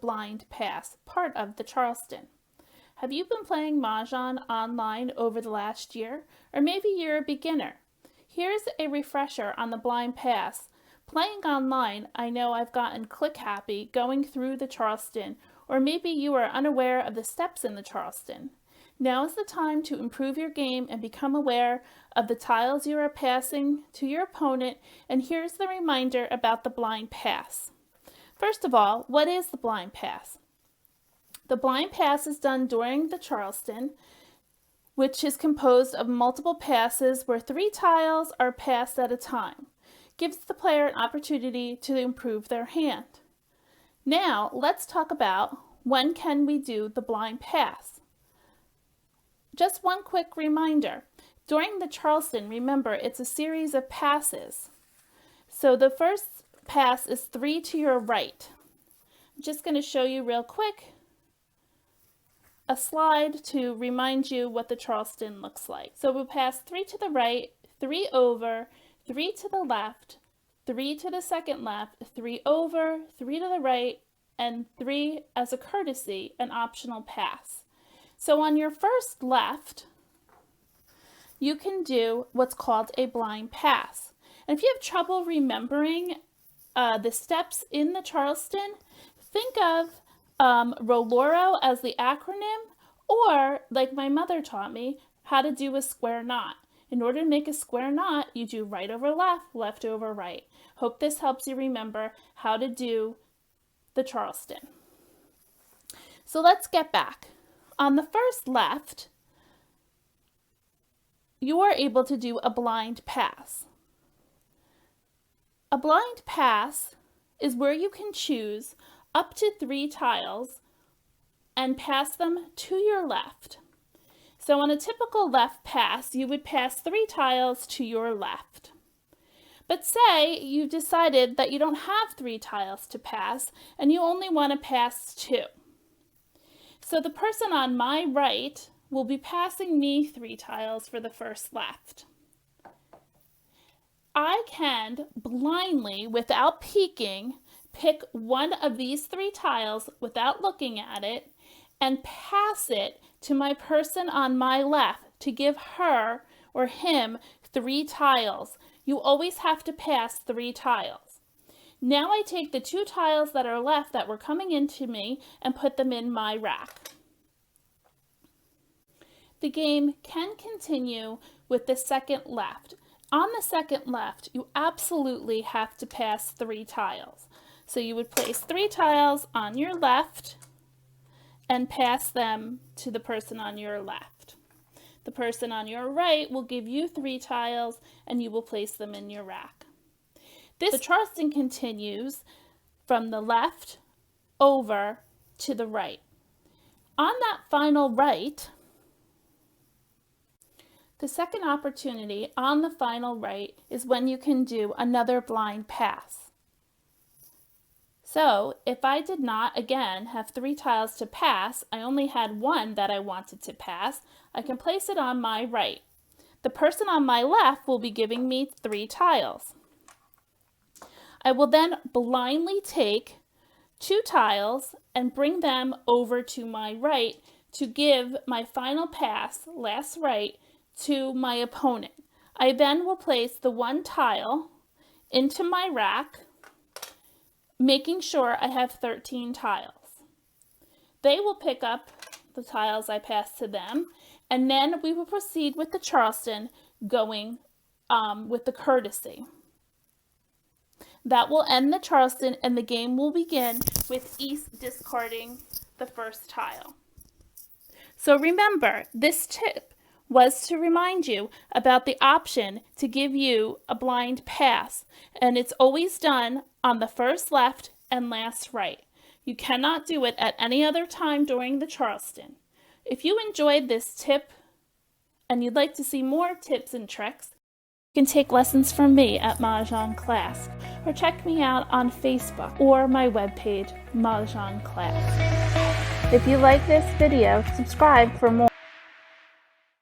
blind pass, part of the Charleston. Have you been playing Mahjong online over the last year? Or maybe you're a beginner. Here's a refresher on the blind pass. Playing online, I know I've gotten click happy going through the Charleston, or maybe you are unaware of the steps in the Charleston. Now is the time to improve your game and become aware of the tiles you are passing to your opponent, and here's the reminder about the blind pass. First of all, what is the blind pass? The blind pass is done during the Charleston, which is composed of multiple passes where 3 tiles are passed at a time. Gives the player an opportunity to improve their hand. Now, let's talk about when can we do the blind pass. Just one quick reminder. During the Charleston, remember, it's a series of passes. So the first pass is 3 to your right. I'm just going to show you real quick a slide to remind you what the Charleston looks like. So we'll pass 3 to the right, 3 over, 3 to the left, 3 to the second left, 3 over, 3 to the right, and 3 as a courtesy, an optional pass. So on your first left, you can do what's called a blind pass. And if you have trouble remembering the steps in the Charleston, think of Roloro as the acronym, or like my mother taught me, how to do a square knot. In order to make a square knot, you do right over left, left over right. Hope this helps you remember how to do the Charleston. So let's get back. On the first left, you are able to do a blind pass. A blind pass is where you can choose up to 3 tiles and pass them to your left. So on a typical left pass, you would pass 3 tiles to your left. But say you decided that you don't have 3 tiles to pass and you only want to pass 2. So the person on my right will be passing me 3 tiles for the first left. I can blindly, without peeking, pick one of these 3 tiles without looking at it and pass it to my person on my left to give her or him 3 tiles. You always have to pass 3 tiles. Now I take the 2 tiles that are left that were coming into me and put them in my rack. The game can continue with the second left. On the second left, you absolutely have to pass 3 tiles. So you would place 3 tiles on your left and pass them to the person on your left. The person on your right will give you 3 tiles and you will place them in your rack. The Charleston continues from the left over to the right. On that final right, the second opportunity on the final right is when you can do another blind pass. So if I did not, again, have 3 tiles to pass, I only had 1 that I wanted to pass, I can place it on my right. The person on my left will be giving me 3 tiles. I will then blindly take 2 tiles and bring them over to my right to give my final pass, last right, to my opponent. I then will place the 1 tile into my rack, making sure I have 13 tiles. They will pick up the tiles I pass to them, and then we will proceed with the Charleston going with the courtesy. That will end the Charleston and the game will begin with East discarding the first tile. So remember, this tip was to remind you about the option to give you a blind pass, and it's always done on the first left and last right. You cannot do it at any other time during the Charleston. If you enjoyed this tip and you'd like to see more tips and tricks, you can take lessons from me at Mah Jongg Class, or check me out on Facebook or my webpage, Mah Jongg Class. If you like this video, subscribe for more.